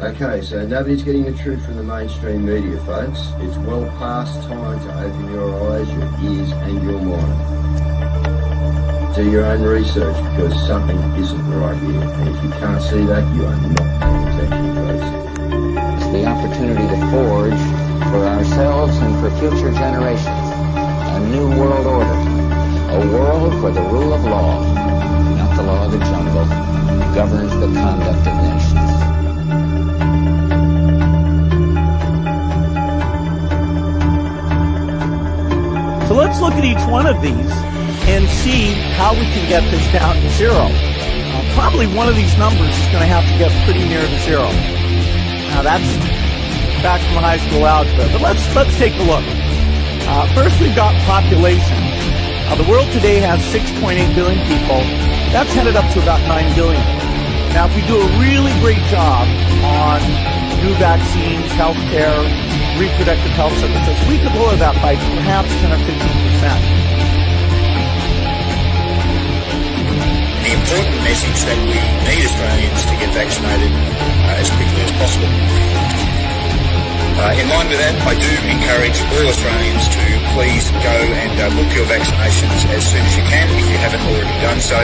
Okay, so nobody's getting the truth from the mainstream media, folks. It's well past time to open your eyes, your ears, and your mind. Do your own research because something isn't right here. And if you can't see that, you are not paying attention, folks. It's the opportunity to forge for ourselves and for future generations a new world order. A world where the rule of law, not the law of the jungle, governs the conduct of nations. So let's look at each one of these and see how we can get this down to zero. Probably one of these numbers is going to have to get pretty near to zero. Now that's back from high school algebra, but let's take a look. First, we've got population. The world today has 6.8 billion people. That's headed up to about 9 billion. Now, if we do a really great job on new vaccines, healthcare, reproductive health services, we could lower that by perhaps 10 or 15%. The important message that we need Australians to get vaccinated as quickly as possible. In line with that, I do encourage all Australians to please go and book your vaccinations as soon as you can if you haven't already done so.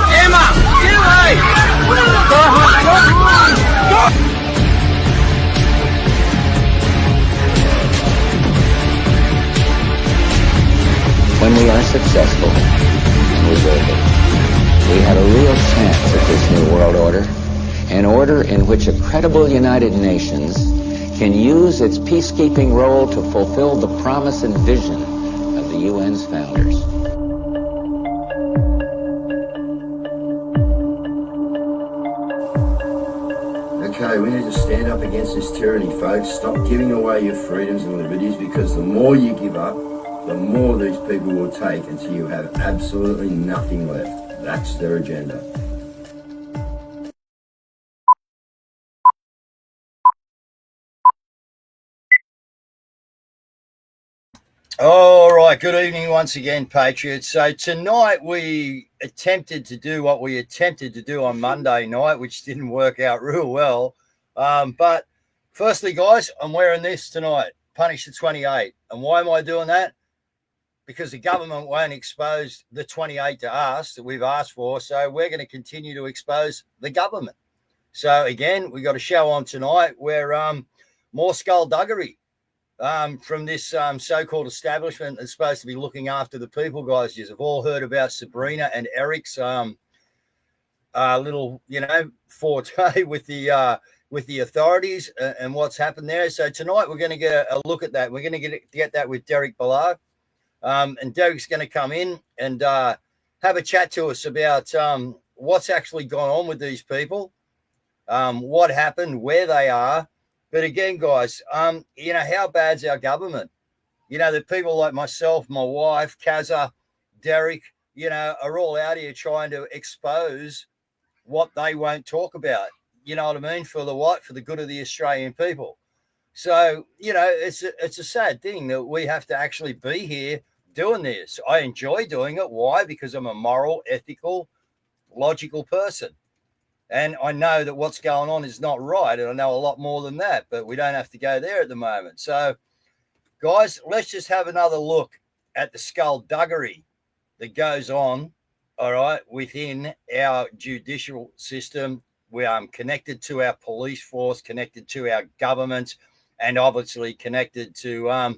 Emma, get away! When we are successful, and we will be, we have a real chance at this new world order, an order in which a credible United Nations can use its peacekeeping role to fulfill the promise and vision of the UN's founders. Okay, we need to stand up against this tyranny, folks. Stop giving away your freedoms and liberties, because the more you give up, the more these people will take until you have absolutely nothing left. That's their agenda. All right, good evening once again, Patriots. So tonight we attempted to do what we attempted to do on Monday night, which didn't work out real well. But firstly, guys, I'm wearing this tonight, Punish the 28. And why am I doing that? Because the government won't expose the 28 to us that we've asked for. So we're going to continue to expose the government. So again, we got a show on tonight where more skullduggery from this so-called establishment that's supposed to be looking after the people, guys. You've all heard about Sabrina and Eric's little, forte with the authorities and what's happened there. So tonight we're going to get a look at that. We're going to get that with Derek Ballard. And Derek's going to come in and have a chat to us about what's actually gone on with these people, what happened, where they are. But again, guys, how bad's our government? The people like myself, my wife, Kazza, Derek, are all out here trying to expose what they won't talk about. You know what I mean? For the what? For the good of the Australian people. So, it's a sad thing that we have to actually be here doing this. I enjoy doing it. Why? Because I'm a moral, ethical, logical person. And I know that what's going on is not right. And I know a lot more than that, but we don't have to go there at the moment. So, guys, let's just have another look at the skullduggery that goes on, all right, within our judicial system. We are connected to our police force, connected to our government, and obviously connected to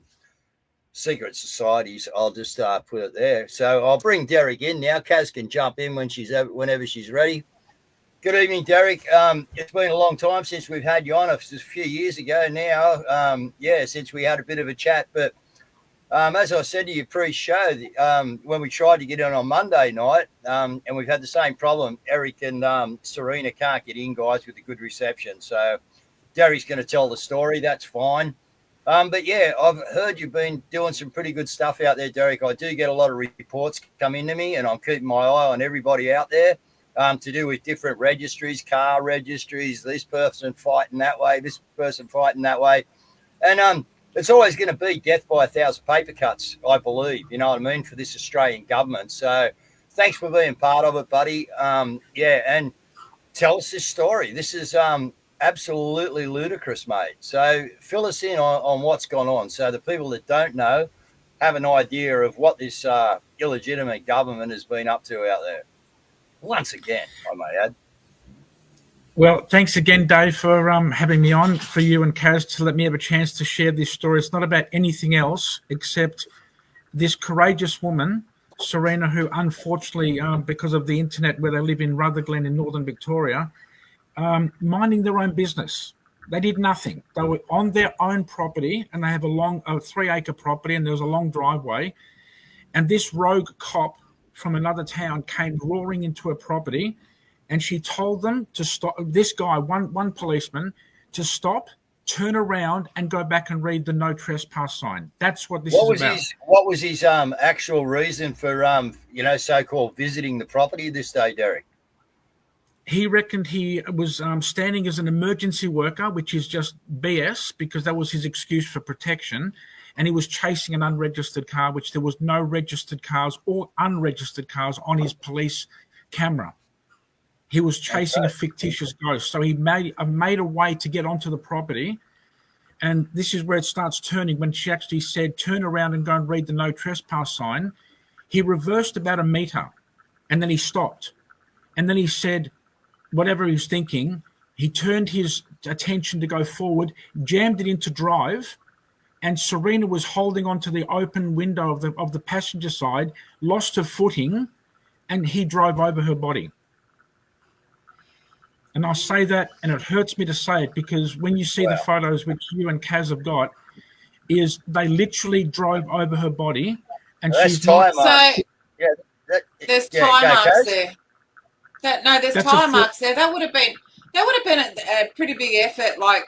secret societies. I'll just put it there. So I'll bring Derek in now. Kaz can jump in whenever she's ready. Good evening, Derek. It's been a long time since we've had you on. It's just a few years ago now. Since we had a bit of a chat. But as I said to you pre-show, when we tried to get in on Monday night, and we've had the same problem. Eric and Serena can't get in, guys, with a good reception. So Derek's going to tell the story. That's fine. But yeah, I've heard you've been doing some pretty good stuff out there, Derek. I do get a lot of reports come into me, and I'm keeping my eye on everybody out there to do with different registries, car registries, this person fighting that way, this person fighting that way. And it's always going to be death by 1,000 paper cuts, I believe. You know what I mean, for this Australian government. So thanks for being part of it, buddy. Yeah, and tell us this story. This is absolutely ludicrous, mate. So fill us in on what's gone on, so the people that don't know have an idea of what this illegitimate government has been up to out there. Once again, I may add. Well, thanks again, Dave, for having me on, for you and Kaz to let me have a chance to share this story. It's not about anything else except this courageous woman, Serena, who unfortunately, because of the internet where they live in Rutherglen in northern Victoria, minding their own business. They did nothing. They were on their own property, and they have a 3-acre property, and there was a long driveway. And this rogue cop from another town came roaring into her property, and she told them to stop. This guy, one policeman, to stop, turn around, and go back and read the no trespass sign. That's what this is about. What was his actual reason for so-called visiting the property this day, Derek? He reckoned he was standing as an emergency worker, which is just BS, because that was his excuse for protection. And he was chasing an unregistered car, which there was no registered cars or unregistered cars on his police camera. He was chasing a fictitious ghost. So he made a way to get onto the property. And this is where it starts turning. When she actually said, turn around and go and read the no trespass sign, he reversed about a meter, and then he stopped. And then he said, whatever he was thinking, he turned his attention to go forward, jammed it into drive, and Serena was holding onto the open window of the passenger side, lost her footing, and he drove over her body. And I say that, and it hurts me to say it, because when you see the photos which you and Kaz have got, is they literally drove over her body, and she's there's tire marks there. There's tire marks there. That would have been a pretty big effort, like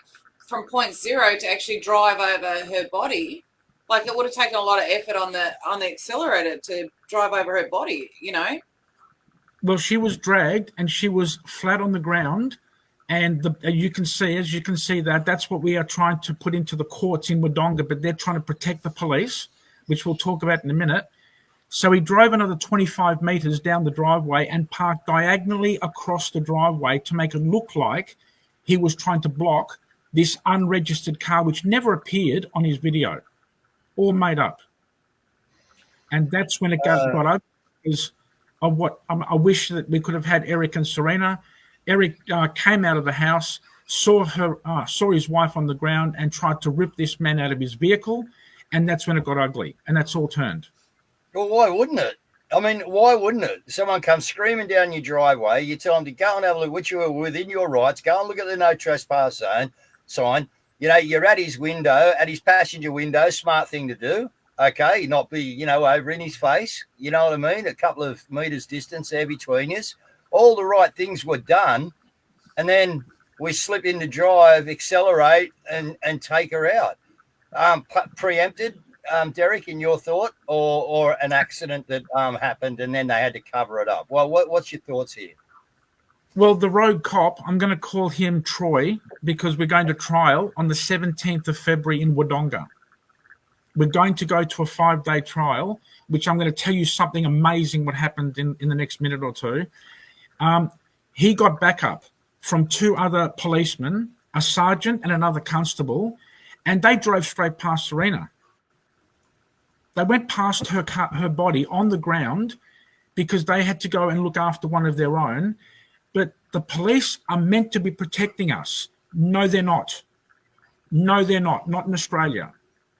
from 0 to actually drive over her body. Like, it would have taken a lot of effort on the accelerator to drive over her body, you know. Well, she was dragged and she was flat on the ground, and you can see that's what we are trying to put into the courts in Wodonga, but they're trying to protect the police, which we'll talk about in a minute. So he drove another 25 meters down the driveway and parked diagonally across the driveway to make it look like he was trying to block this unregistered car, which never appeared on his video, all made up. And that's when it got up. I wish that we could have had Eric and Serena. Eric came out of the house, saw his wife on the ground, and tried to rip this man out of his vehicle, and that's when it got ugly, and that's all turned. Well, why wouldn't it? I mean, why wouldn't it? Someone comes screaming down your driveway. You tell them to go and have a look, which you are within your rights. Go and look at the no trespass sign. You know, you're at his window, at his passenger window. Smart thing to do. Okay, not be, over in his face. You know what I mean? A couple of meters distance there between us. All the right things were done. And then we slip into drive, accelerate, and take her out. Preempted. Derek, in your thought, or an accident that happened and then they had to cover it up? Well, what's your thoughts here? Well, the rogue cop, I'm going to call him Troy, because we're going to trial on the 17th of February in Wodonga. We're going to go to a 5-day trial, which I'm going to tell you something amazing what happened in the next minute or two. He got backup from 2 other policemen, a sergeant and another constable, and they drove straight past Serena. They went past her body on the ground because they had to go and look after one of their own. But the police are meant to be protecting us. No, they're not. No, they're not. Not in Australia.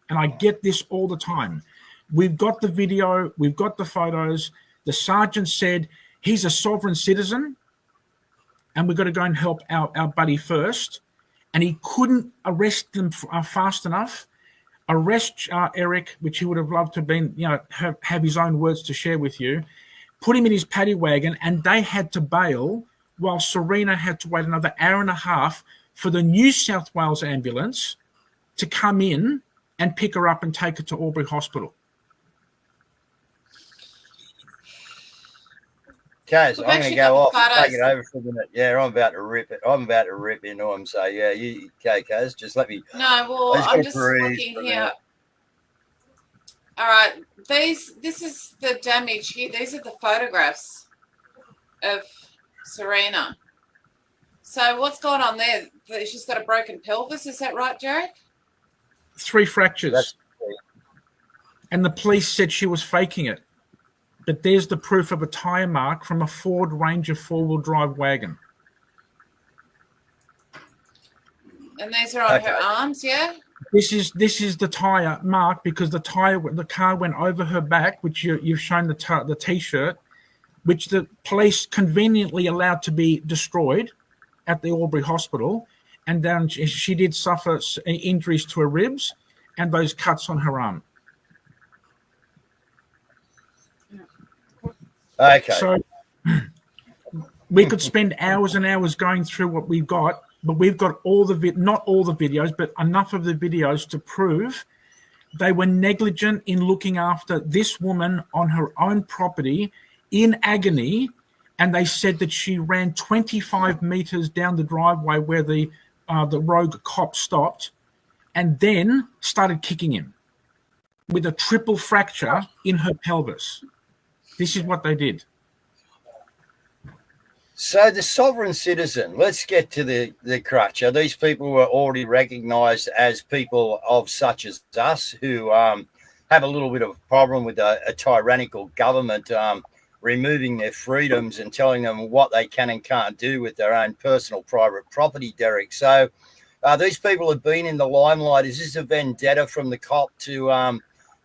And I get this all the time. We've got the video. We've got the photos. The sergeant said he's a sovereign citizen and we've got to go and help our buddy first. And he couldn't arrest them fast enough. Arrest Eric, which he would have loved to have been, have his own words to share with you, put him in his paddy wagon, and they had to bail while Serena had to wait another hour and a half for the New South Wales ambulance to come in and pick her up and take her to Albury Hospital. Kaz, We've I'm going actually to go got off the and take photos. it over for a minute. Yeah, I'm about to rip it. I'm about to rip into him. So, yeah, you okay, Kaz? Just let me. No, well, I just I'm gotta just breathe looking for a here. minute. All right, this is the damage here. These are the photographs of Serena. So what's going on there? She's got a broken pelvis. Is that right, Jared? 3 fractures. That's And the police said she was faking it. But there's the proof of a tyre mark from a Ford Ranger 4-wheel drive wagon. And these are on Okay. her arms, yeah? This is the tyre mark because the car went over her back, which you've shown the T-shirt, which the police conveniently allowed to be destroyed at the Albury Hospital. And then she did suffer injuries to her ribs and those cuts on her arm. okay. So we could spend hours and hours going through what we've got, but we've got not all the videos, but enough of the videos to prove they were negligent in looking after this woman on her own property in agony. And they said that she ran 25 meters down the driveway where the rogue cop stopped and then started kicking him with a triple fracture in her pelvis. This is what they did. So the sovereign citizen, let's get to the crutch. Are these people were already recognised as people of such as us who have a little bit of a problem with a tyrannical government removing their freedoms and telling them what they can and can't do with their own personal private property, Derek? So these people have been in the limelight. Is this a vendetta from the cop to,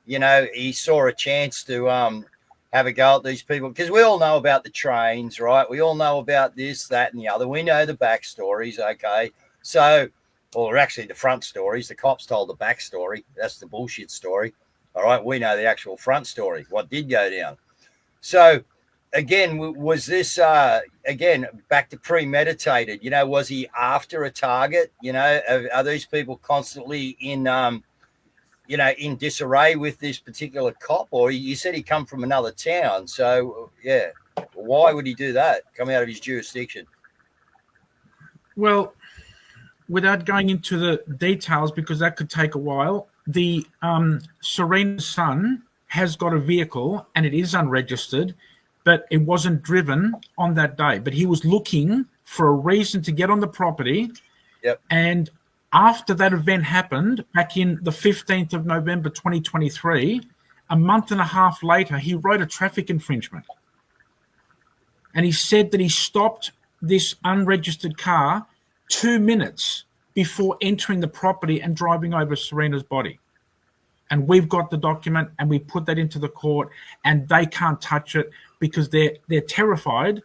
he saw a chance to have a go at these people? Because we all know about the trains, right? We all know about this, that, and the other. We know the backstories, okay? So, or actually the front stories. The cops told the backstory. That's the bullshit story. All right, we know the actual front story, what did go down. So, again, was this, again, back to premeditated? Was he after a target? Are these people constantly in disarray with this particular cop? Or you said he come from another town. So, yeah, why would he do that? Come out of his jurisdiction? Well, without going into the details, because that could take a while, the Serena's son has got a vehicle and it is unregistered, but it wasn't driven on that day. But he was looking for a reason to get on the property. Yep. And after that event happened, back in the 15th of November 2023, a month and a half later, he wrote a traffic infringement. And he said that he stopped this unregistered car 2 minutes before entering the property and driving over Serena's body. And we've got the document and we put that into the court and they can't touch it because they're terrified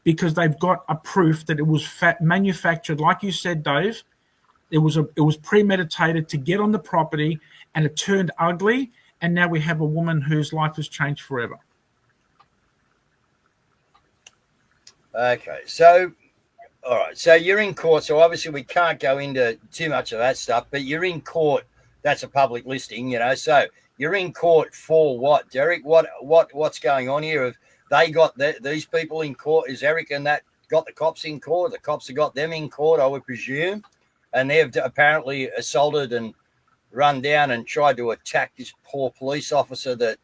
because they've got a proof that it was manufactured, like you said, Dave. It was premeditated to get on the property and it turned ugly. And now we have a woman whose life has changed forever. Okay. So, all right. So you're in court. So obviously we can't go into too much of that stuff, but you're in court. That's a public listing, So you're in court for what, Derek? What's going on here? Have they got these people in court? Is Eric and that got the cops in court? The cops have got them in court, I would presume. And they've apparently assaulted and run down and tried to attack this poor police officer that,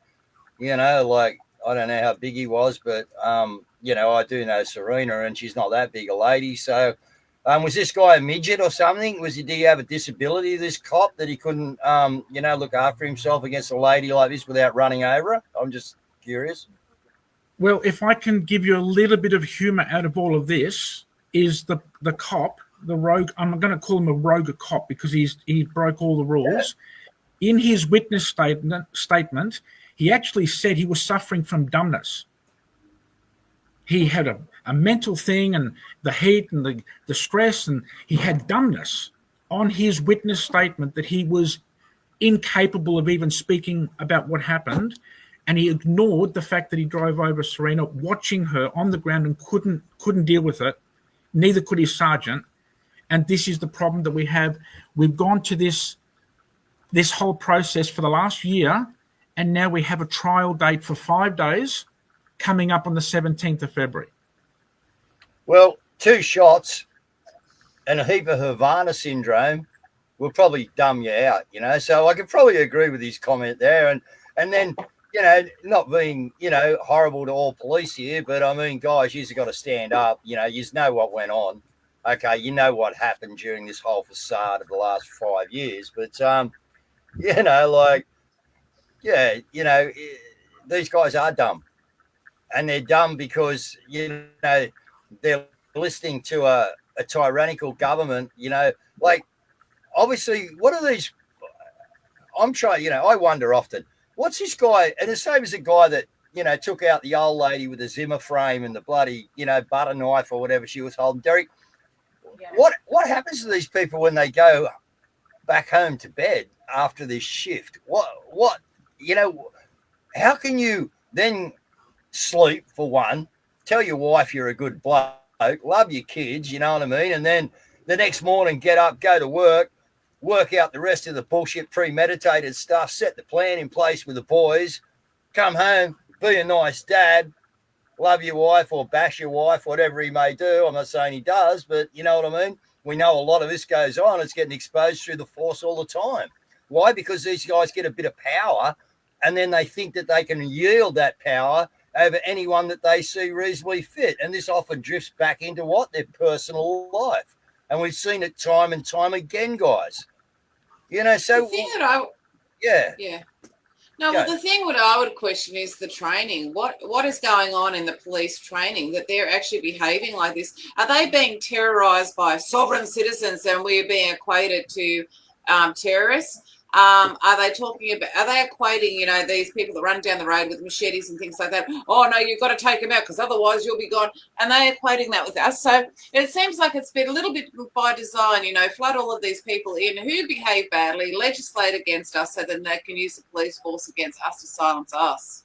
I don't know how big he was, but, I do know Serena and she's not that big a lady. So was this guy a midget or something? Did he have a disability, this cop, that he couldn't, look after himself against a lady like this without running over her? I'm just curious. Well, if I can give you a little bit of humor out of all of this, is the cop, the rogue, I'm going to call him a rogue cop because he broke all the rules. Yeah. In his witness statement, he actually said he was suffering from dumbness. He had a mental thing and the heat and the stress, and he had dumbness on his witness statement that he was incapable of even speaking about what happened. And he ignored the fact that he drove over Serena, watching her on the ground and couldn't deal with it. Neither could his sergeant. And this is the problem that we have. We've gone to this whole process for the last year, and now we have a trial date for 5 days coming up on the 17th of February? Well, 2 shots and a heap of Havana syndrome will probably dumb you out, you know. So I could probably agree with his comment there. And then, you know, not being, you know, horrible to all police here, but I mean, guys, you've got to stand up. You know, you know what went on. Okay, you know what happened during this whole facade of the last 5 years. But, you know, like, yeah, you know, these guys are dumb. And they're dumb because, you know, they're listening to a tyrannical government, you know, like, obviously, what are these? I'm trying, you know, I wonder often, what's this guy? And the same as the guy that, you know, took out the old lady with the Zimmer frame and the bloody, you know, butter knife or whatever she was holding. Derek, what happens to these people when they go back home to bed after this shift? What, you know, how can you then sleep for one, tell your wife you're a good bloke, love your kids, you know what I mean? And then the next morning, get up, go to work out the rest of the bullshit premeditated stuff, set the plan in place with the boys, come home, be a nice dad, love your wife or bash your wife, whatever he may do. I'm not saying he does, but you know what I mean? We know a lot of this goes on. It's getting exposed through the force all the time. Why? Because these guys get a bit of power and then they think that they can yield that power over anyone that they see reasonably fit. And this often drifts back into what? Their personal life. And we've seen it time and time again, guys. You know, so... The thing that Yeah. No, well, the thing what I would question is the training. What is going on in the police training that they're actually behaving like this? Are they being terrorized by sovereign citizens and we're being equated to terrorists? Are they equating, you know, these people that run down the road with machetes and things like that? Oh, no, you've got to take them out because otherwise you'll be gone. And they're equating that with us. So it seems like it's been a little bit by design, you know, flood all of these people in who behave badly, legislate against us so that they can use the police force against us to silence us.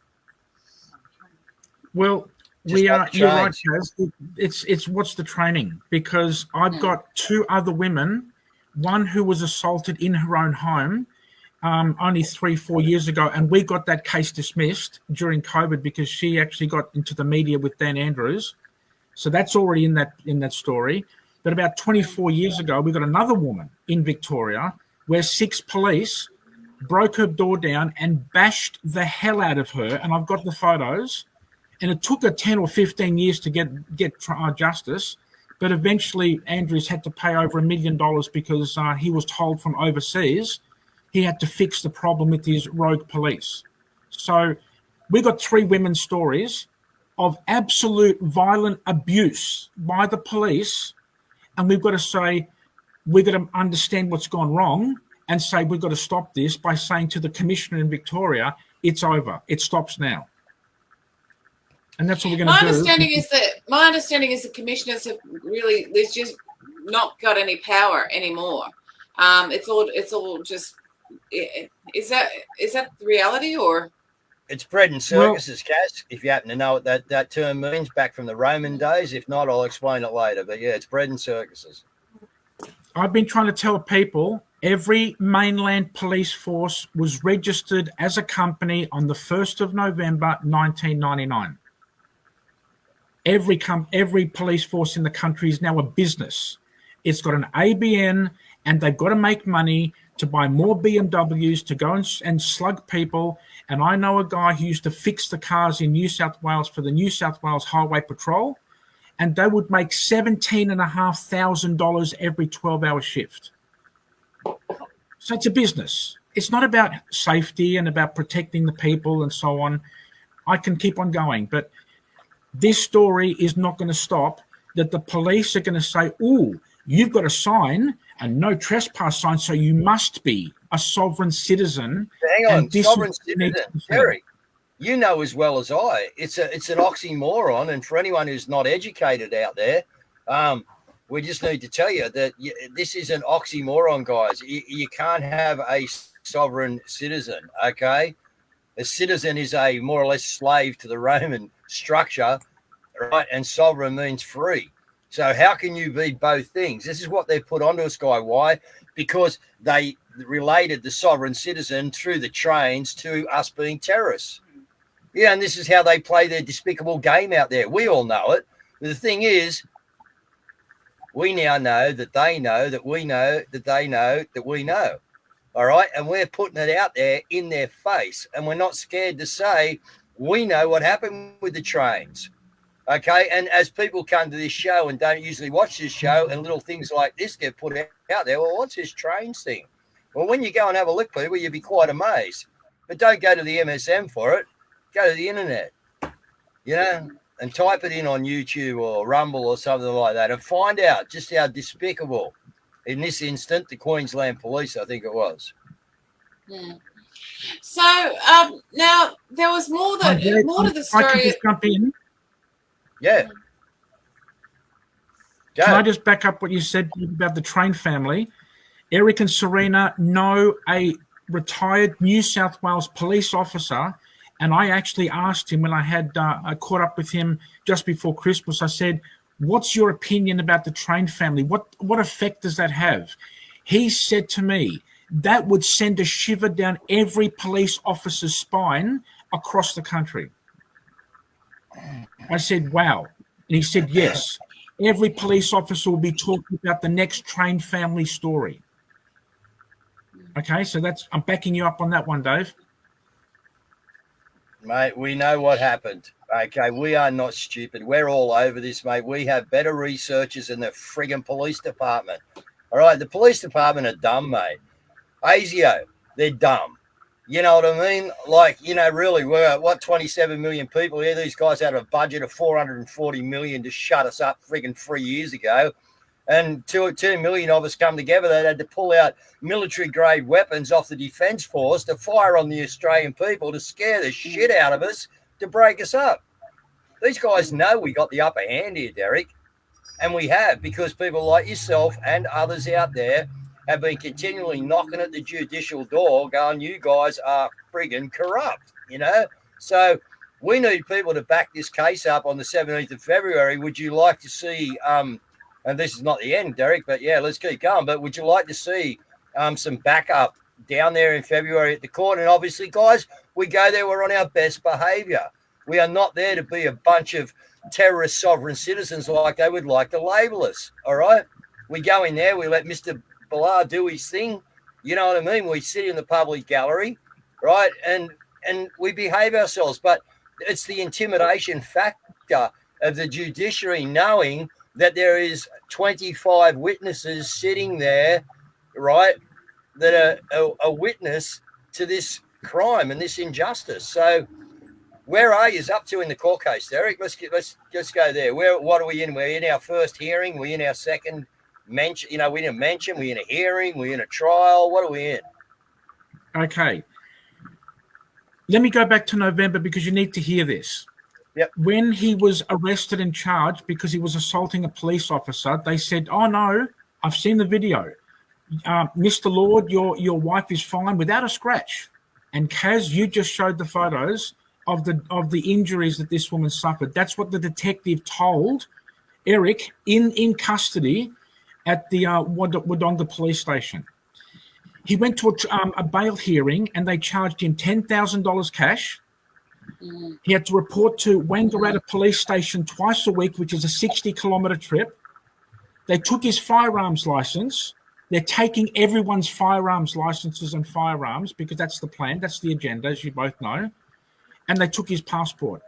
Well, you're right, Kaz. It's what's the training? Because I've got 2 other women, one who was assaulted in her own home, only 3-4 years ago, and we got that case dismissed during COVID because she actually got into the media with Dan Andrews. So that's already in that story. But about 24 years ago, we got another woman in Victoria where 6 police broke her door down and bashed the hell out of her. And I've got the photos. And it took her 10 or 15 years to get justice. But eventually, Andrews had to pay over $1 million because he was told from overseas he had to fix the problem with his rogue police. So we got 3 women's stories of absolute violent abuse by the police, and we've got to say, we've got to understand what's gone wrong and say we've got to stop this by saying to the commissioner in Victoria, it's over. It stops now. And that's what we're going to do. My understanding is the commissioners have really, there's just not got any power anymore. It's all just, is that the reality or? It's bread and circuses, Cass, if you happen to know what that term means back from the Roman days. If not, I'll explain it later. But yeah, it's bread and circuses. I've been trying to tell people every mainland police force was registered as a company on the 1st of November, 1999. Every police force in the country is now a business. It's got an ABN and they've got to make money to buy more BMWs to go and slug people. And I know a guy who used to fix the cars in New South Wales for the New South Wales Highway Patrol, and they would make $17,500 every 12-hour shift. So it's a business. It's not about safety and about protecting the people and so on. I can keep on going, but this story is not going to stop, that the police are going to say, ooh, you've got a sign, a no trespass sign, so you must be a sovereign citizen. Hang on, sovereign citizen, Terry, you know as well as I, it's an oxymoron, and for anyone who's not educated out there, we just need to tell you that this is an oxymoron, guys. You can't have a sovereign citizen, okay? A citizen is a more or less slave to the Roman structure, right? And sovereign means free. So how can you be both things? This is what they put onto us, Guy. Why? Because they related the sovereign citizen through the trains to us being terrorists. Yeah, and this is how they play their despicable game out there. We all know it. But the thing is, we now know that they know that we know that they know that we know. All right. And we're putting it out there in their face. And we're not scared to say we know what happened with the trains. Okay. And as people come to this show and don't usually watch this show, and little things like this get put out there, well, what's this trains thing? Well, when you go and have a look, people, you'll be quite amazed. But don't go to the MSM for it. Go to the internet, and type it in on YouTube or Rumble or something like that and find out just how despicable, in this instant, the Queensland Police, I think it was. Yeah. So now there was more to the story. I can just jump in. Yeah. Go. Can I just back up what you said about the Train family? Eric and Serena know a retired New South Wales police officer. And I actually asked him when I had I caught up with him just before Christmas. I said, "What's your opinion about the Train family? What effect does that have?" He said to me, "That would send a shiver down every police officer's spine across the country." I said, "Wow," and he said, "Yes, every police officer will be talking about the next Train family story." Okay, so I'm backing you up on that one, Dave. Mate, we know what happened. Okay, we are not stupid. We're all over this, mate. We have better researchers than the friggin' police department. All right, the police department are dumb, mate. ASIO, they're dumb. You know what I mean? Like, really, we're 27 million people here. These guys had a budget of 440 million to shut us up friggin' 3 years ago. And 2 million of us come together. They had to pull out military-grade weapons off the Defence Force to fire on the Australian people to scare the shit out of us, to break us up. These guys know we got the upper hand here, Derek. And we have, because people like yourself and others out there have been continually knocking at the judicial door going, you guys are friggin' corrupt, So we need people to back this case up on the 17th of February. Would you like to see... and this is not the end, Derek, but yeah, let's keep going. But would you like to see some backup down there in February at the court? And obviously, guys, we go there, we're on our best behaviour. We are not there to be a bunch of terrorist sovereign citizens like they would like to label us, all right? We go in there, we let Mr. Ballard do his thing. You know what I mean? We sit in the public gallery, right? And we behave ourselves. But it's the intimidation factor of the judiciary knowing that there is 25 witnesses sitting there, right, that are a witness to this crime and this injustice. So where are you up to in the court case, Derek? Let's go there. What are we in? We're in our first hearing. We're in our second mention. We're in a mention. We're in a hearing. We're in a trial. What are we in? Okay. Let me go back to November because you need to hear this. Yep. When he was arrested and charged because he was assaulting a police officer, they said, "Oh no, I've seen the video. Mr. Lord, your wife is fine without a scratch." And Kaz, you just showed the photos of the injuries that this woman suffered. That's what the detective told Eric in custody at the Wodonga police station. He went to a bail hearing and they charged him $10,000 cash. He had to report to Wangaratta police station twice a week, which is a 60-kilometre trip. They took his firearms license. They're taking everyone's firearms licenses and firearms because that's the plan. That's the agenda, as you both know. And they took his passport.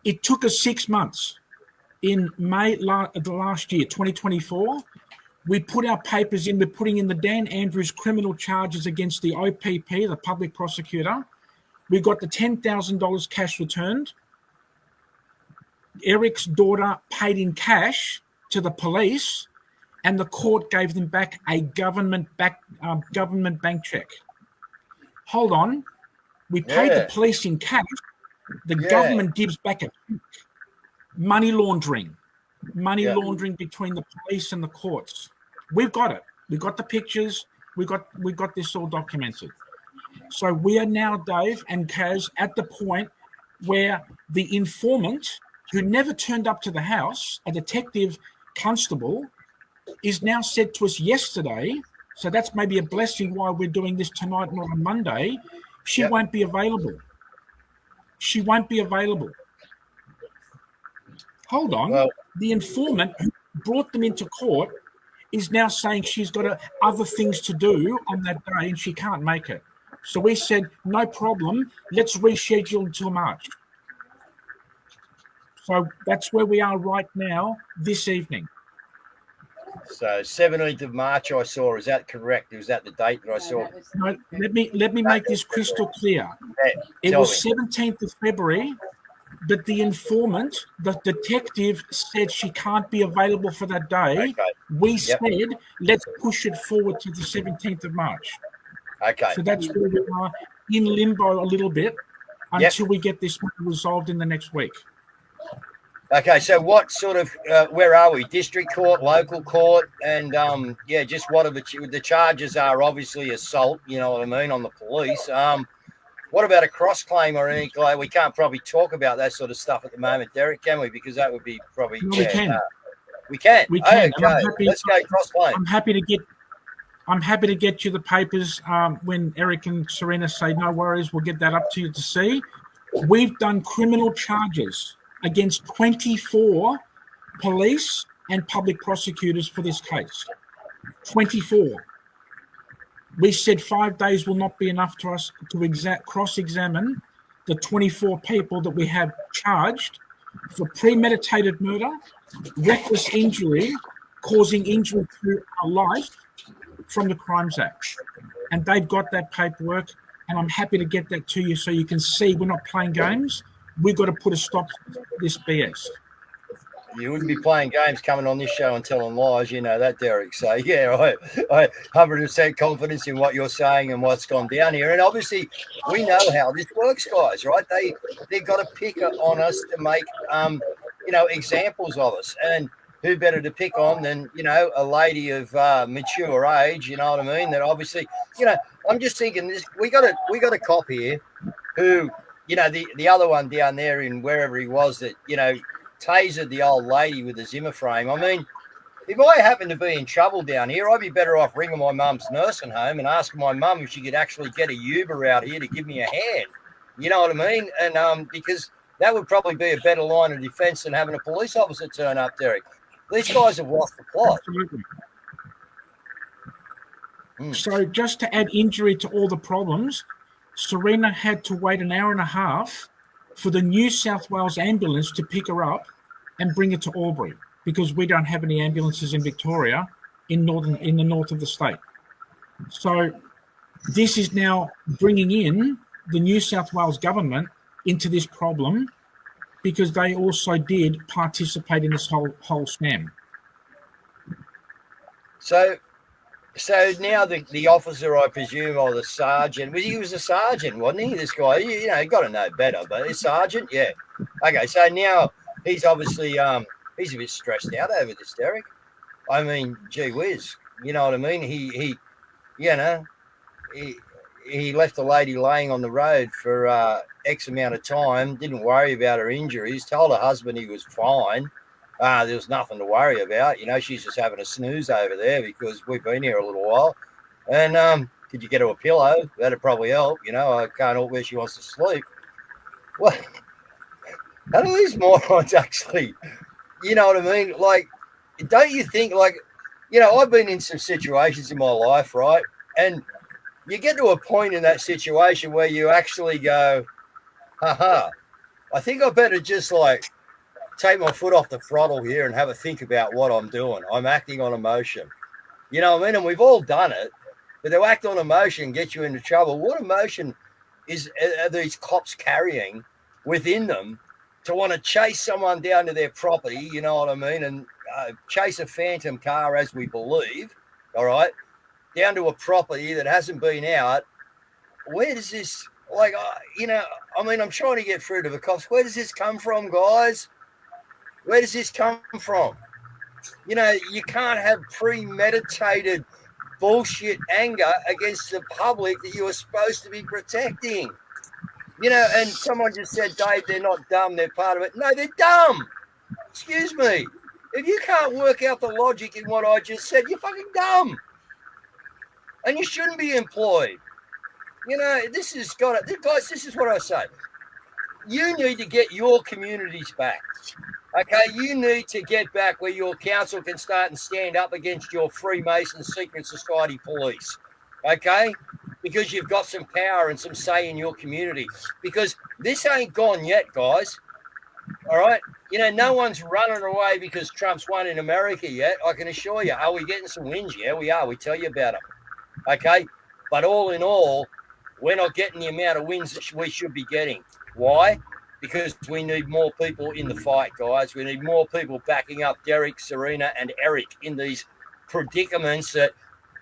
It took us 6 months. In May of the last year, 2024, we put our papers in. We're putting in the Dan Andrews criminal charges against the OPP, the public prosecutor. We got the $10,000 cash returned. Eric's daughter paid in cash to the police, and the court gave them back a government bank check. Hold on. We paid the police in cash. The government gives back a check. Money laundering between the police and the courts. We've got it. We got the pictures. We got this all documented. So we are now, Dave and Kaz, at the point where the informant, who never turned up to the house, a detective constable, is now said to us yesterday, so that's maybe a blessing why we're doing this tonight, not on Monday, she won't be available. she won't be available. Hold on. Well, the informant who brought them into court is now saying she's got other things to do on that day and she can't make it. So we said, no problem. Let's reschedule until March. So that's where we are right now this evening. So 17th of March, I saw. Is that correct? Was that the date that I saw? No, let me make this crystal clear. It was 17th of February, but the informant, the detective, said she can't be available for that day. Okay. We said, let's push it forward to the 17th of March. Okay. So that's where we are in limbo a little bit until we get this resolved in the next week. Okay, so what sort of, where are we? District court, local court, and just what are the charges are obviously assault, you know what I mean, on the police. What about a cross claim or anything like? We can't probably talk about that sort of stuff at the moment, Derek, can we? Because that would be probably. No, we can. We can. We can. Okay, let's go cross claim. I'm happy to get you the papers when Eric and Serena say no worries. We'll get that up to you to see. We've done criminal charges against 24 police and public prosecutors for this case. 24. We said 5 days will not be enough to us to cross-examine the 24 people that we have charged for premeditated murder, reckless injury, causing injury to our life from the Crimes Act. And they've got that paperwork, and I'm happy to get that to you so you can see we're not playing games. We've got to put a stop to this BS. You wouldn't be playing games coming on this show and telling lies, you know that, Derek. So, yeah, I 100% confidence in what you're saying and what's gone down here. And obviously, we know how this works, guys, right? They've got to pick on us to make, examples of us. And who better to pick on than, a lady of mature age, you know what I mean? That obviously, I'm just thinking this. We got a cop here who, the other one down there in wherever he was that, tasered the old lady with a Zimmer frame. I mean, if I happen to be in trouble down here, I'd be better off ringing my mum's nursing home and asking my mum if she could actually get a Uber out here to give me a hand. You know what I mean? And because that would probably be a better line of defense than having a police officer turn up, Derek. These guys have lost the plot. Absolutely. So just to add injury to all the problems, Serena had to wait an hour and a half for the New South Wales ambulance to pick her up and bring her to Albury because we don't have any ambulances in Victoria in the north of the state. So this is now bringing in the New South Wales government into this problem because they also did participate in this whole scam. So now the officer, I presume, or the sergeant, he was a sergeant, wasn't he? This guy, he got to know better, but a sergeant, yeah. Okay, so now he's obviously he's a bit stressed out over this, Derek. I mean, gee whiz, you know what I mean? He left the lady laying on the road for X amount of time, didn't worry about her injuries, told her husband he was fine. There was nothing to worry about. She's just having a snooze over there because we've been here a little while. And could you get her a pillow? That'd probably help. I can't help where she wants to sleep. Well, how do these morons actually, you know what I mean? Like, don't you think, I've been in some situations in my life, right? And you get to a point in that situation where you actually go, I think I better just take my foot off the throttle here and have a think about what I'm doing. I'm acting on emotion. You know what I mean? And we've all done it, but to act on emotion get you into trouble. What emotion are these cops carrying within them to want to chase someone down to their property, you know what I mean, and chase a phantom car, as we believe, all right, down to a property that hasn't been out? Where does this, I'm trying to get through to the cops. Where does this come from, guys? Where does this come from? You can't have premeditated bullshit anger against the public that you are supposed to be protecting. And someone just said, Dave, they're not dumb, they're part of it. No, they're dumb. Excuse me. If you can't work out the logic in what I just said, you're fucking dumb. And you shouldn't be employed. This is what I say. you need to get your communities back. Okay, you need to get back where your council can start and stand up against your Freemason secret society police. Okay, because you've got some power and some say in your community. Because this ain't gone yet, guys. All right, no one's running away because Trump's won in America yet. I can assure you. Are we getting some wins? Yeah, we are. We tell you about them. Okay, but all in all, we're not getting the amount of wins that we should be getting. Why? Because we need more people in the fight, guys. We need more people backing up Derek, Serena, and Eric in these predicaments that,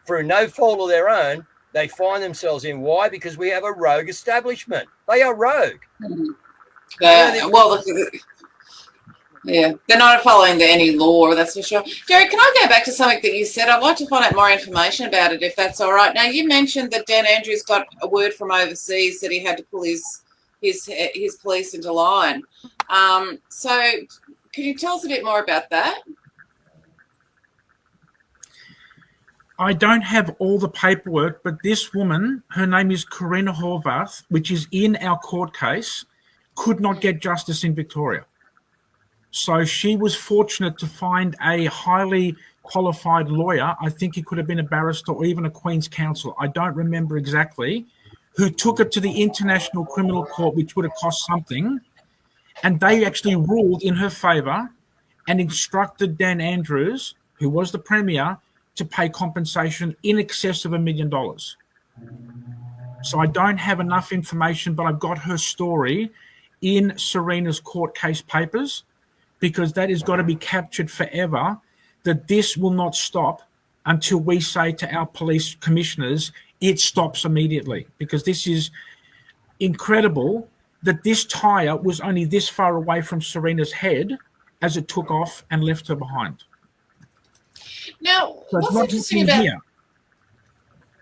through no fault of their own, they find themselves in. Why? Because we have a rogue establishment. They are rogue. Yeah, they're not following any law, that's for sure. Derek, can I go back to something that you said? I'd like to find out more information about it, if that's all right. Now, you mentioned that Dan Andrews got a word from overseas that he had to pull his police into line. So can you tell us a bit more about that? I don't have all the paperwork, but this woman, her name is Karina Horvath, which is in our court case, could not get justice in Victoria. So she was fortunate to find a highly qualified lawyer. I think he could have been a barrister or even a Queen's Counsel. I don't remember exactly, who took it to the International Criminal Court, which would have cost something. And they actually ruled in her favour and instructed Dan Andrews, who was the Premier, to pay compensation in excess of $1 million. So I don't have enough information, but I've got her story in Serena's court case papers, because that has got to be captured forever, that this will not stop until we say to our police commissioners, it stops immediately. Because this is incredible that this tyre was only this far away from Serena's head as it took off and left her behind. Now, So what's interesting about...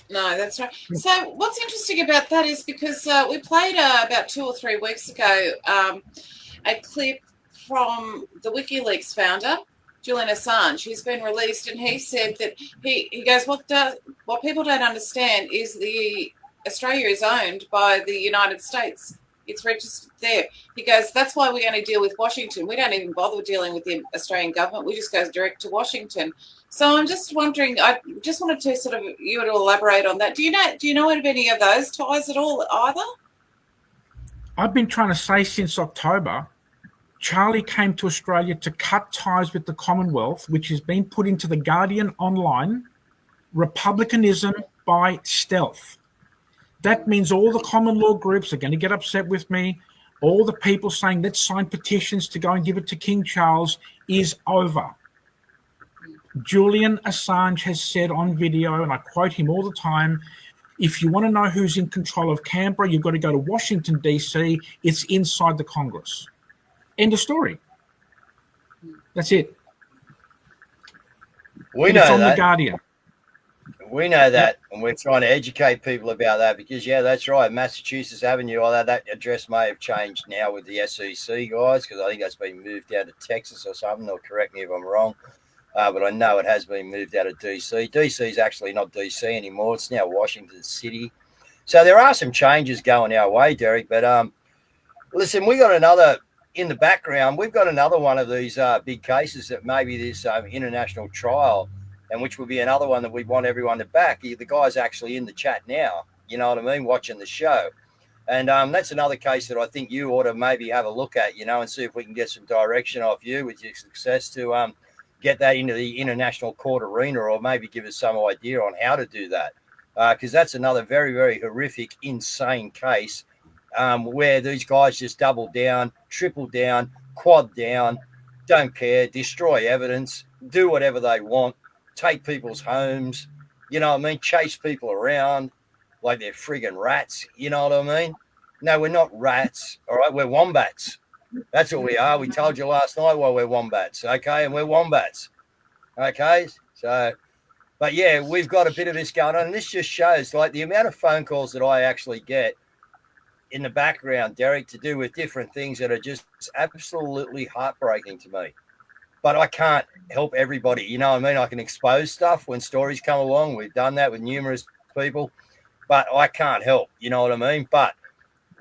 No, that's right. So what's interesting about that is because we played about 2 or 3 weeks ago a clip from the WikiLeaks founder, Julian Assange. He's been released, and he said that he goes, what people don't understand is Australia is owned by the United States. It's registered there. He goes, that's why we only deal with Washington. We don't even bother dealing with the Australian government. We just go direct to Washington. So I'm just wondering, I just wanted to sort of you to elaborate on that. Do you know of any of those ties at all either? I've been trying to say since October, Charlie came to Australia to cut ties with the Commonwealth, which has been put into the Guardian online, republicanism by stealth. That means all the common law groups are going to get upset with me. All the people saying let's sign petitions to go and give it to King Charles is over. Julian Assange has said on video, and I quote him all the time, if you want to know who's in control of Canberra, you've got to go to Washington, D.C. It's inside the Congress. End of story. That's it. We know it's on that. The Guardian. We know that, and we're trying to educate people about that because, yeah, that's right. Massachusetts Avenue, although that address may have changed now with the SEC guys, because I think that's been moved out to Texas or something. They'll correct me if I'm wrong. But I know it has been moved out of DC. DC is actually not DC anymore. It's now Washington City. So there are some changes going our way, Derek. But listen, we got another in the background. We've got another one of these big cases that maybe this international trial, and which will be another one that we want everyone to back. The guy's actually in the chat now, you know what I mean, watching the show. And that's another case that I think you ought to maybe have a look at, and see if we can get some direction off you with your success to get that into the international court arena, or maybe give us some idea on how to do that. Because that's another very, very horrific, insane case where these guys just double down, triple down, quad down, don't care, destroy evidence, do whatever they want, take people's homes, you know what I mean, chase people around like they're friggin' rats, you know what I mean? No, we're not rats, all right? We're wombats. That's what we are. We told you last night why we're wombats, okay? And we're wombats, okay? So, but yeah, we've got a bit of this going on, and this just shows, like, the amount of phone calls that I actually get in the background, Derek, to do with different things that are just absolutely heartbreaking to me. But I can't help everybody, you know what I mean? I can expose stuff when stories come along. We've done that with numerous people, but I can't help, you know what I mean? But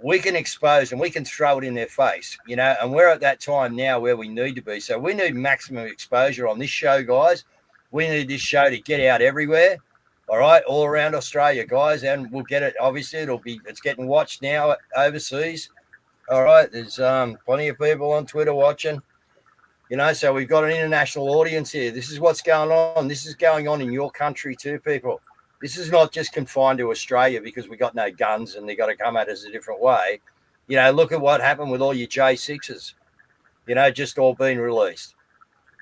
we can expose and we can throw it in their face, you know, and we're at that time now where we need to be. So we need maximum exposure on this show, guys. We need this show to get out everywhere, all right, all around Australia, guys, and we'll get it. Obviously, it's getting watched now overseas. All right, there's plenty of people on Twitter watching, you know, so we've got an international audience here. This is what's going on. This is going on in your country too, people. This is not just confined to Australia because we got no guns and they got to come at us a different way. You know, look at what happened with all your J6s, you know, just all being released.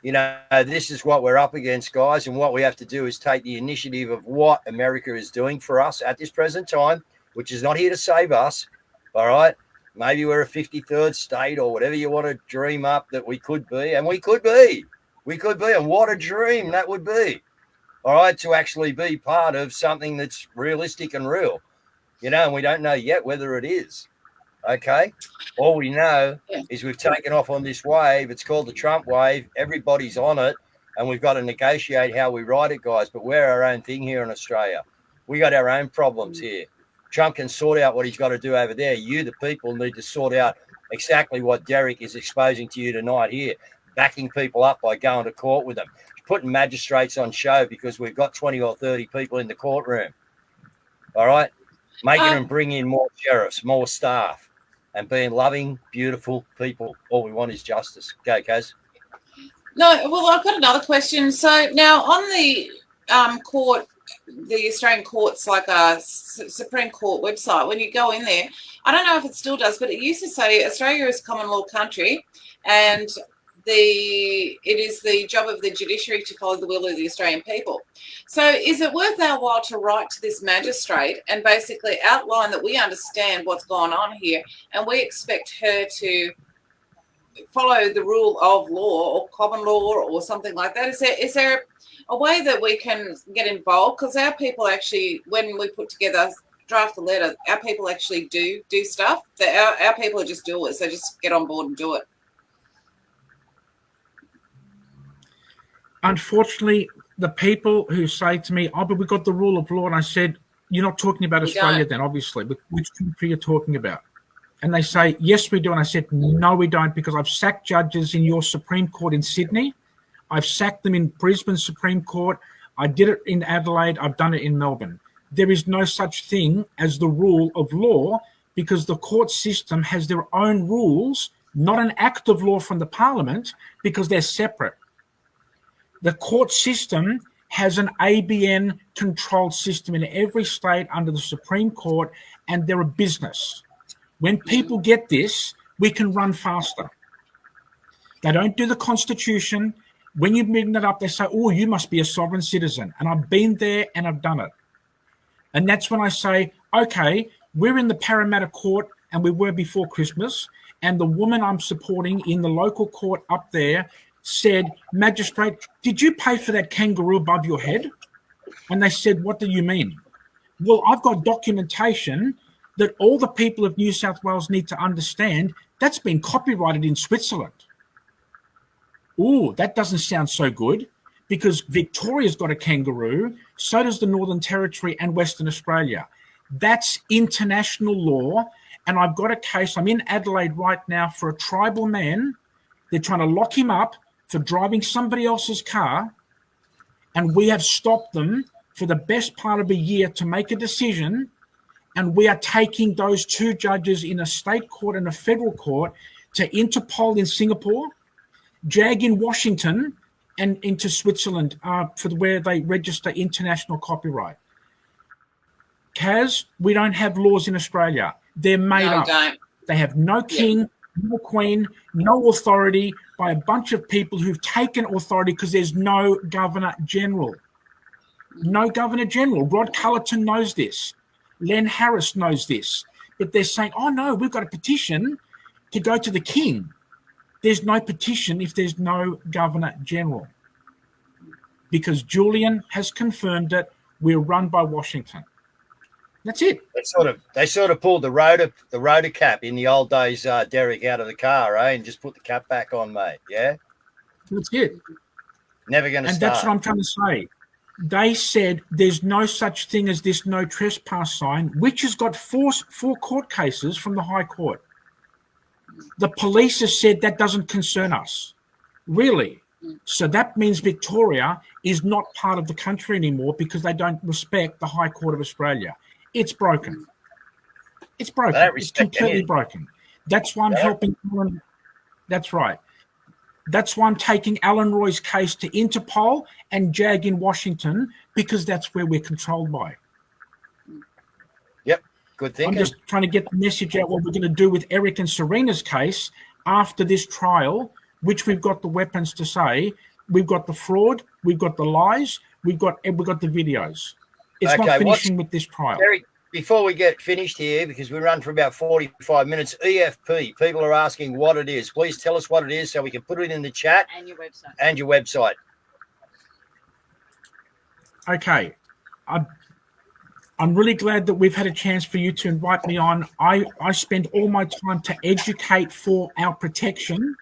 You know, this is what we're up against, guys, and what we have to do is take the initiative of what America is doing for us at this present time, which is not here to save us, all right? Maybe we're a 53rd state or whatever you want to dream up that we could be, and we could be. We could be, and what a dream that would be, all right, to actually be part of something that's realistic and real, you know, and we don't know yet whether it is, okay? All we know is we've taken off on this wave. It's called the Trump wave. Everybody's on it, and we've got to negotiate how we ride it, guys, but we're our own thing here in Australia. We got our own problems here. Trump can sort out what he's got to do over there. You, the people, need to sort out exactly what Derek is exposing to you tonight here, backing people up by going to court with them, putting magistrates on show because we've got 20 or 30 people in the courtroom, all right? Making them bring in more sheriffs, more staff, and being loving, beautiful people. All we want is justice. Go, Kaz. No, well, I've got another question. So now on the court, the Australian courts, like a Supreme Court website, when you go in there, I don't know if it still does, but it used to say Australia is a common law country, and it is the job of the judiciary to follow the will of the Australian people. So is it worth our while to write to this magistrate and basically outline that we understand what's going on here and we expect her to follow the rule of law or common law or something like that? Is there a way that we can get involved? Because our people actually, when we put together, draft a letter, our people actually do stuff. Our people are just doers. They just get on board and do it. Unfortunately, the people who say to me, oh, but we've got the rule of law, and I said, you're not talking about Australia then, obviously. But which country you're talking about? And they say, yes, we do. And I said, no, we don't, because I've sacked judges in your Supreme Court in Sydney. I've sacked them in Brisbane Supreme Court. I did it in Adelaide. I've done it in Melbourne. There is no such thing as the rule of law because the court system has their own rules, not an act of law from the parliament, because they're separate. The court system has an ABN controlled system in every state under the Supreme Court, and they're a business. When people get this, we can run faster. They don't do the Constitution. When you bring that up, they say, oh, you must be a sovereign citizen. And I've been there and I've done it. And that's when I say, okay, we're in the Parramatta Court and we were before Christmas. And the woman I'm supporting in the local court up there said, magistrate, did you pay for that kangaroo above your head? And they said, what do you mean? Well, I've got documentation that all the people of New South Wales need to understand that's been copyrighted in Switzerland. Oh, that doesn't sound so good because Victoria's got a kangaroo, so does the Northern Territory and Western Australia. That's international law. And I've got a case, I'm in Adelaide right now for a tribal man. They're trying to lock him up for driving somebody else's car. And we have stopped them for the best part of a year to make a decision. And we are taking those two judges in a state court and a federal court to Interpol in Singapore, JAG in Washington, and into Switzerland for where they register international copyright. Kaz, we don't have laws in Australia. They're made up. Don't. They have no king, no queen, no authority by a bunch of people who've taken authority because there's no Governor General. No Governor General. Rod Cullerton knows this. Len Harris knows this. But they're saying, oh, no, we've got a petition to go to the king. There's no petition if there's no Governor General. Because Julian has confirmed that we're run by Washington. That's it. They sort of pulled the rotor cap in the old days, Derek, out of the car, and just put the cap back on, mate. Yeah, that's it. Never going to start. And that's what I'm trying to say. they said there's no such thing as this no trespass sign, which has got four court cases from the High Court. The police have said that doesn't concern us. Really? So that means Victoria is not part of the country anymore because they don't respect the High Court of Australia. It's broken. It's broken. It's completely broken. That's why I'm helping Alan. That's right. That's why I'm taking Alan Roy's case to Interpol and JAG in Washington, because that's where we're controlled by. Yep, good thinking. I'm just trying to get the message out what we're going to do with Eric and Serena's case after this trial, which we've got the weapons to say. We've got the fraud, we've got the lies, we've got the videos. It's not finishing with this trial. Eric, before we get finished here, because we run for about 45 minutes, EFP, people are asking what it is. Please tell us what it is so we can put it in the chat. And your website. Okay. I'm really glad that we've had a chance for you to invite me on. I spend all my time to educate for our protection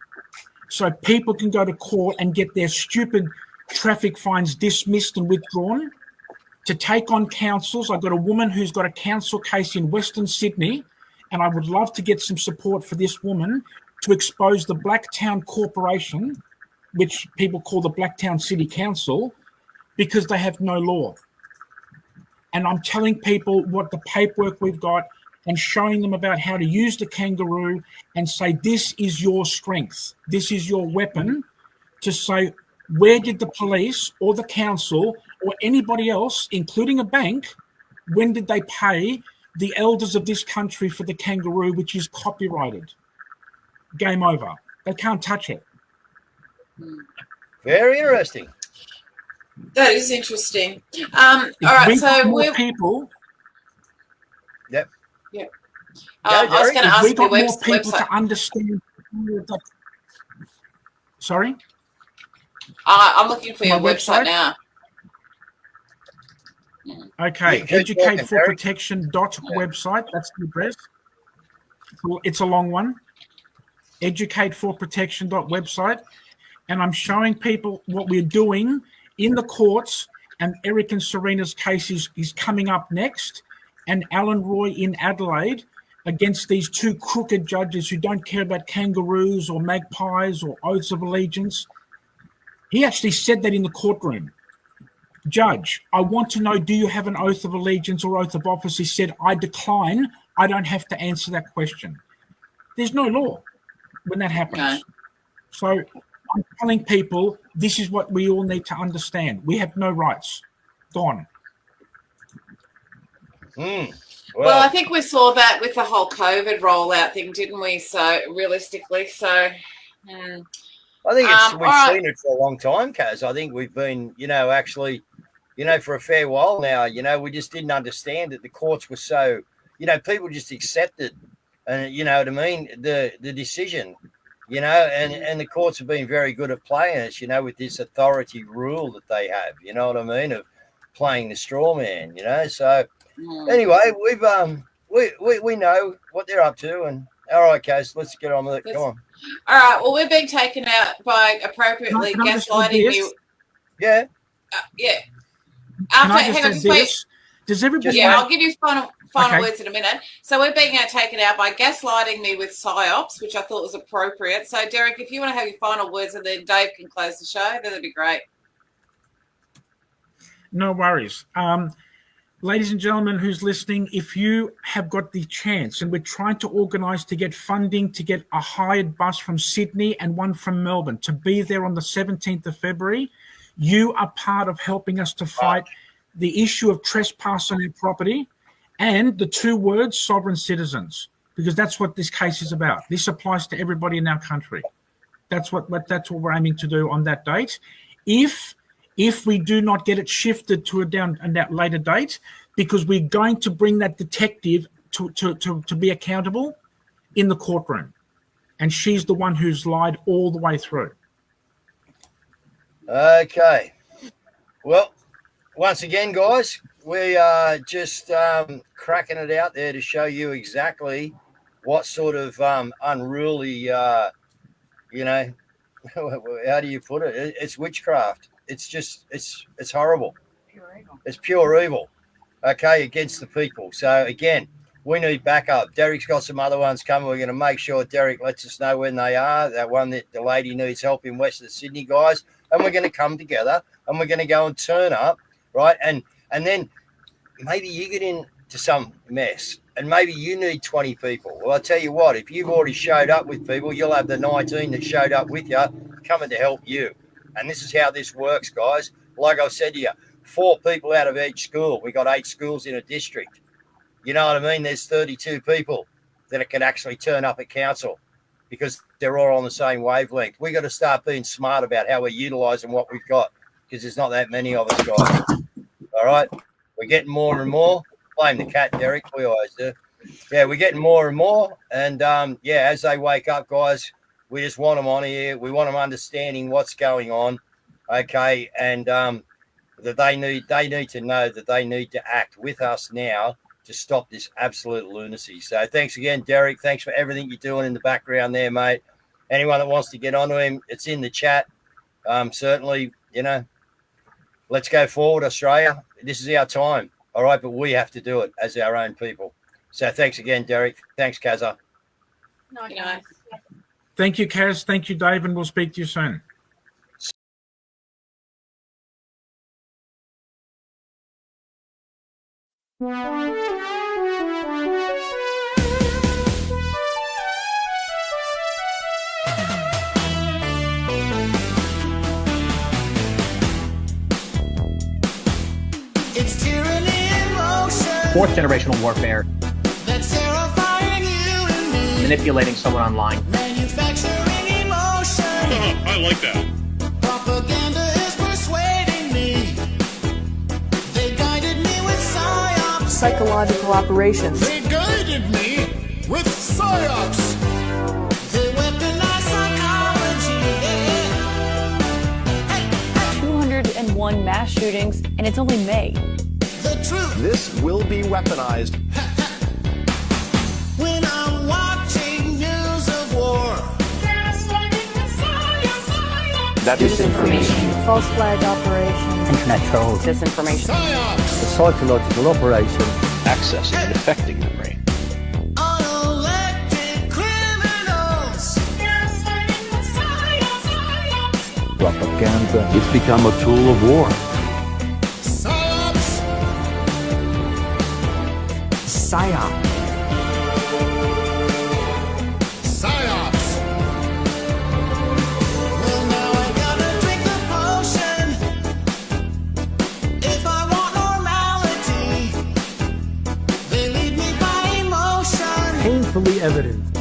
so people can go to court and get their stupid traffic fines dismissed and withdrawn. To take on councils, I've got a woman who's got a council case in Western Sydney, and I would love to get some support for this woman to expose the Blacktown Corporation, which people call the Blacktown City Council, because they have no law. And I'm telling people what the paperwork we've got and showing them about how to use the kangaroo and say, this is your strength. This is your weapon to say, where did the police or the council or anybody else, including a bank, when did they pay the elders of this country for the kangaroo, which is copyrighted? Game over. They can't touch it. Very interesting. That is interesting. All right, so more people. Yep. Yep. I was going to ask we got the more people website. to understand. Sorry? I'm looking for your website now. Okay, educateforprotection.website. That's the address. It's a long one. Educateforprotection.website. And I'm showing people what we're doing in the courts, and Eric and Serena's case is coming up next, and Alan Roy in Adelaide against these two crooked judges who don't care about kangaroos or magpies or oaths of allegiance. He actually said that in the courtroom. Judge, I want to know, do you have an oath of allegiance or oath of office? He said, I decline. I don't have to answer that question. There's no law when that happens. No. So I'm telling people this is what we all need to understand. We have no rights. Gone. Well, I think we saw that with the whole COVID rollout thing, didn't we? So realistically, I think we've seen it for a long time, Kaz. I think we've been, actually, for a fair while now, we just didn't understand that the courts were so, people just accepted, and you know what I mean, the decision, and the courts have been very good at playing us, with this authority rule that they have, you know what I mean, of playing the straw man, So anyway, we know what they're up to, and all right, Kaz, let's get on with it. Come on. All right. Well, we're being taken out by appropriately gaslighting you. Yeah. Yeah. Hang on, just wait. Does everybody? Yeah, I'll give you final words in a minute. So we're being taken out by gaslighting me with psyops, which I thought was appropriate. So Derek, if you want to have your final words, and then Dave can close the show, that'd be great. No worries. Ladies and gentlemen who's listening, if you have got the chance, and we're trying to organise to get funding to get a hired bus from Sydney and one from Melbourne to be there on the 17th of February, you are part of helping us to fight the issue of trespass on our property and the two words sovereign citizens, because that's what this case is about. This applies to everybody in our country. That's what we're aiming to do on that date. If we do not get it shifted to that later date, because we're going to bring that detective to be accountable in the courtroom. And she's the one who's lied all the way through. Okay. Well, once again, guys, we are just cracking it out there to show you exactly what sort of unruly, how do you put it? It's witchcraft. It's just, it's horrible. It's pure evil, okay, against the people. So again, we need backup. Derek's got some other ones coming. We're going to make sure Derek lets us know when they are. That one that the lady needs help in west of Sydney, guys. And we're going to come together and we're going to go and turn up, right? And then maybe you get into some mess and maybe you need 20 people. Well, I tell you what, if you've already showed up with people, you'll have the 19 that showed up with you coming to help you. And this is how this works, guys. Like I said to you, 4 people out of each school. We got 8 schools in a district. You know what I mean? There's 32 people that can actually turn up at council because they're all on the same wavelength. We got to start being smart about how we're utilising what we've got because there's not that many of us, guys. All right? We're getting more and more. Blame the cat, Derek. We always do. Yeah, we're getting more and more. And, yeah, as they wake up, guys, we just want them on here. We want them understanding what's going on, okay? And that they need to know that they need to act with us now to stop this absolute lunacy. So thanks again, Derek. Thanks for everything you're doing in the background there, mate. Anyone that wants to get onto him, it's in the chat. Certainly, you know, let's go forward, Australia. This is our time, all right? But we have to do it as our own people. So thanks again, Derek. Thanks, Kazza. Nice. Thank you, Kaz. Thank you, Dave, and we'll speak to you soon. It's tyranny in motion. 4th generational warfare. That's terrifying you and me. Manipulating someone online. Manufacturing emotion. I like that. Propaganda is persuading me. They guided me with psyops. Psychological operations. They guided me with psyops. They weaponize psychology. Yeah. 201 mass shootings, and it's only May. The truth. This will be weaponized. When I'm watching news of war. That Disinformation. False flag operations. Internet trolls. Disinformation. Psyops. A psychological operation. accessing and affecting the brain. Unelected criminals. Propaganda. It's become a tool of war. Psyops. PSYOP. Psyops. Well, now I gotta drink the potion if I want normality. They lead me by emotion. Painfully evident